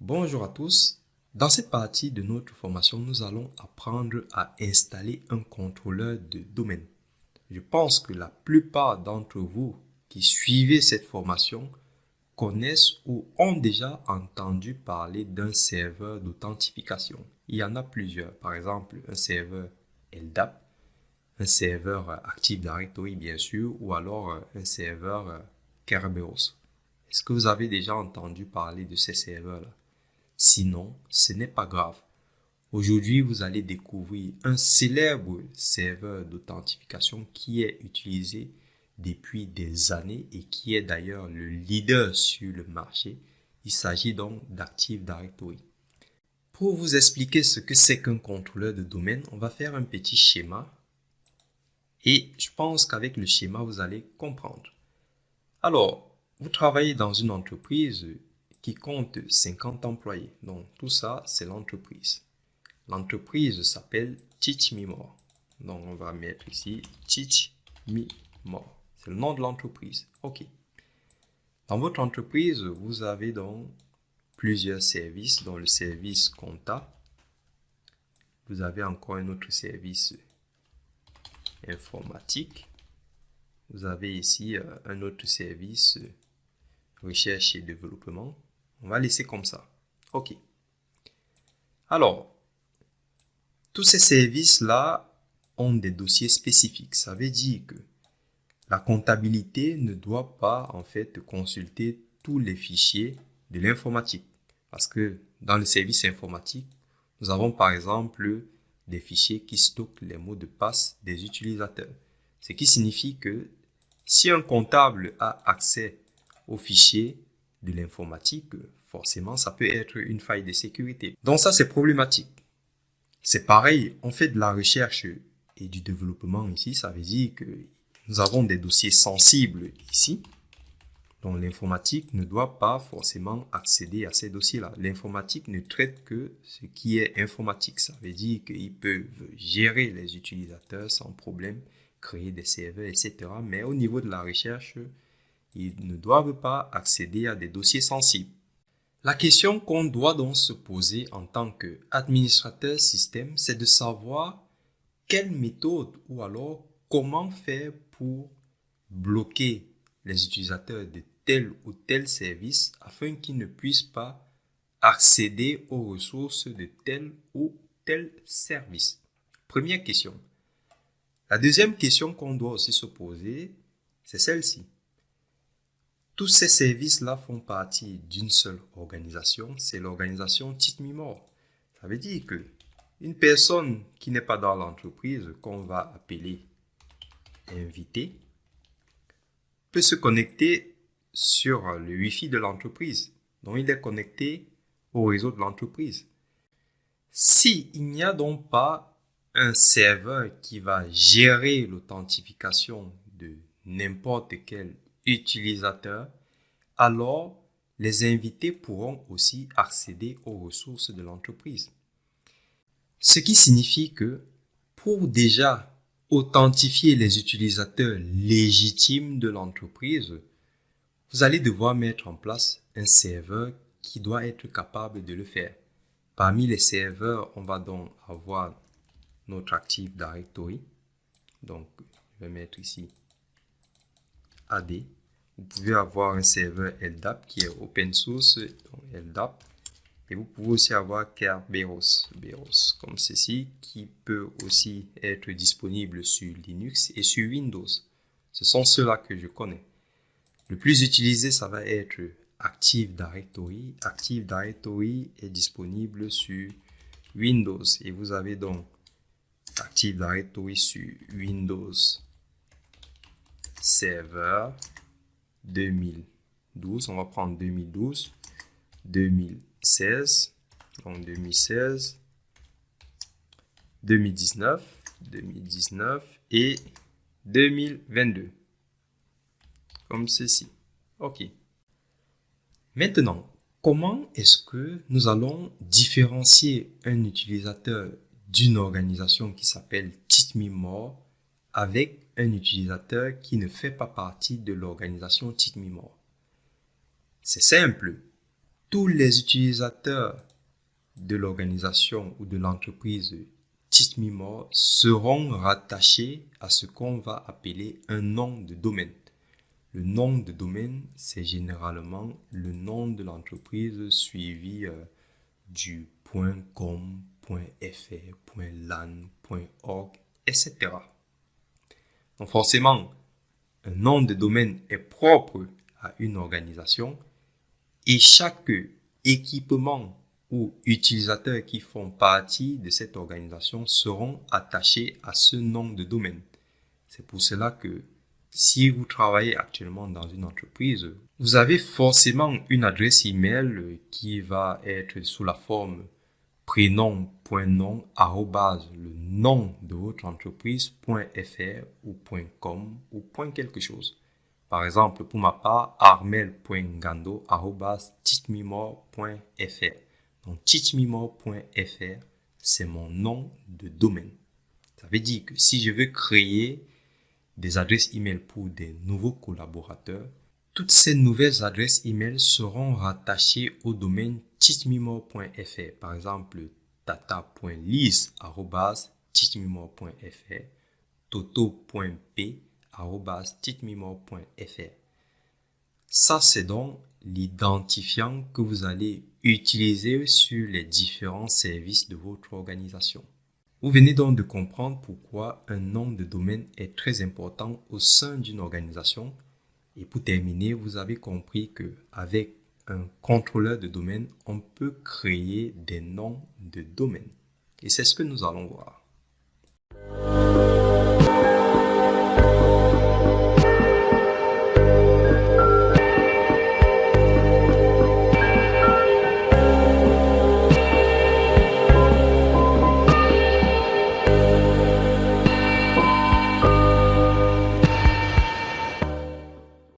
Bonjour à tous. Dans cette partie de notre formation, nous allons apprendre à installer un contrôleur de domaine. Je pense que la plupart d'entre vous qui suivez cette formation connaissent ou ont déjà entendu parler d'un serveur d'authentification. Il y en a plusieurs. Par exemple, un serveur LDAP, un serveur Active Directory bien sûr, ou alors un serveur Kerberos. Est-ce que vous avez déjà entendu parler de ces serveurs-là? Sinon, ce n'est pas grave. Aujourd'hui, vous allez découvrir un célèbre serveur d'authentification qui est utilisé depuis des années et qui est d'ailleurs le leader sur le marché. Il s'agit donc d'Active Directory. Pour vous expliquer ce que c'est qu'un contrôleur de domaine, on va faire un petit schéma et je pense qu'avec le schéma, vous allez comprendre. Alors, vous travaillez dans une entreprise qui compte 50 employés. Donc, tout ça, c'est l'entreprise. L'entreprise s'appelle Teach Me More. Donc, on va mettre ici Teach Me More. C'est le nom de l'entreprise. OK. Dans votre entreprise, vous avez donc plusieurs services, dont le service compta. Vous avez encore un autre service informatique. Vous avez ici un autre service recherche et développement. On va laisser comme ça. OK. Alors, tous ces services-là ont des dossiers spécifiques. Ça veut dire que la comptabilité ne doit pas en fait consulter tous les fichiers de l'informatique. Parce que dans le service informatique, nous avons par exemple des fichiers qui stockent les mots de passe des utilisateurs. Ce qui signifie que si un comptable a accès aux fichiers de l'informatique, forcément ça peut être une faille de sécurité. Donc ça c'est problématique. C'est pareil, on fait de la recherche et du développement ici, ça veut dire que nous avons des dossiers sensibles ici, donc l'informatique ne doit pas forcément accéder à ces dossiers-là. L'informatique ne traite que ce qui est informatique, ça veut dire qu'ils peuvent gérer les utilisateurs sans problème, créer des serveurs, etc. Mais au niveau de la recherche, ils ne doivent pas accéder à des dossiers sensibles. La question qu'on doit donc se poser en tant qu'administrateur système, c'est de savoir quelle méthode ou alors comment faire pour bloquer les utilisateurs de tel ou tel service afin qu'ils ne puissent pas accéder aux ressources de tel ou tel service. Première question. La deuxième question qu'on doit aussi se poser, c'est celle-ci. Tous ces services-là font partie d'une seule organisation, c'est l'organisation Teach Me More. Ça veut dire que une personne qui n'est pas dans l'entreprise, qu'on va appeler invité, peut se connecter sur le Wi-Fi de l'entreprise. Donc, il est connecté au réseau de l'entreprise. S'il n'y a donc pas un serveur qui va gérer l'authentification de n'importe quel utilisateur, alors les invités pourront aussi accéder aux ressources de l'entreprise. Ce qui signifie que pour déjà authentifier les utilisateurs légitimes de l'entreprise, vous allez devoir mettre en place un serveur qui doit être capable de le faire. Parmi les serveurs, on va donc avoir notre Active Directory. Donc, je vais mettre ici AD. Vous pouvez avoir un serveur LDAP qui est open source, donc LDAP. Et vous pouvez aussi avoir Kerberos, comme ceci, qui peut aussi être disponible sur Linux et sur Windows. Ce sont ceux-là que je connais. Le plus utilisé, ça va être Active Directory. Active Directory est disponible sur Windows. Et vous avez donc Active Directory sur Windows Server 2012. On va prendre 2012, 2016, donc 2016, 2019, 2019 et 2022. Comme ceci. OK. Maintenant, comment est-ce que nous allons différencier un utilisateur d'une organisation qui s'appelle Teach Me More avec un utilisateur qui ne fait pas partie de l'organisation Teach Me More? C'est simple. tous les utilisateurs de l'organisation ou de l'entreprise Teach-Me-More seront rattachés à ce qu'on va appeler un nom de domaine. Le nom de domaine, c'est généralement le nom de l'entreprise suivi du .com, .fr, .lan, .org, etc. Donc forcément, un nom de domaine est propre à une organisation et chaque équipement ou utilisateurs qui font partie de cette organisation seront attachés à ce nom de domaine. C'est pour cela que si vous travaillez actuellement dans une entreprise, vous avez forcément une adresse email qui va être sous la forme prénom.nom le nom de votre entreprise.fr ou .com ou quelque chose. Par exemple, pour ma part, armel.gando@teachmemore.fr. Donc, teachmemore.fr, c'est mon nom de domaine. Ça veut dire que si je veux créer des adresses email pour des nouveaux collaborateurs, toutes ces nouvelles adresses email seront rattachées au domaine teachmemore.fr. Par exemple, tata.lise@teachmemore.fr, toto.p@teachmemore.fr. Ça, c'est donc l'identifiant que vous allez utiliser sur les différents services de votre organisation. Vous venez donc de comprendre pourquoi un nom de domaine est très important au sein d'une organisation. Et pour terminer, vous avez compris qu'avec un contrôleur de domaine, on peut créer des noms de domaine. Et c'est ce que nous allons voir.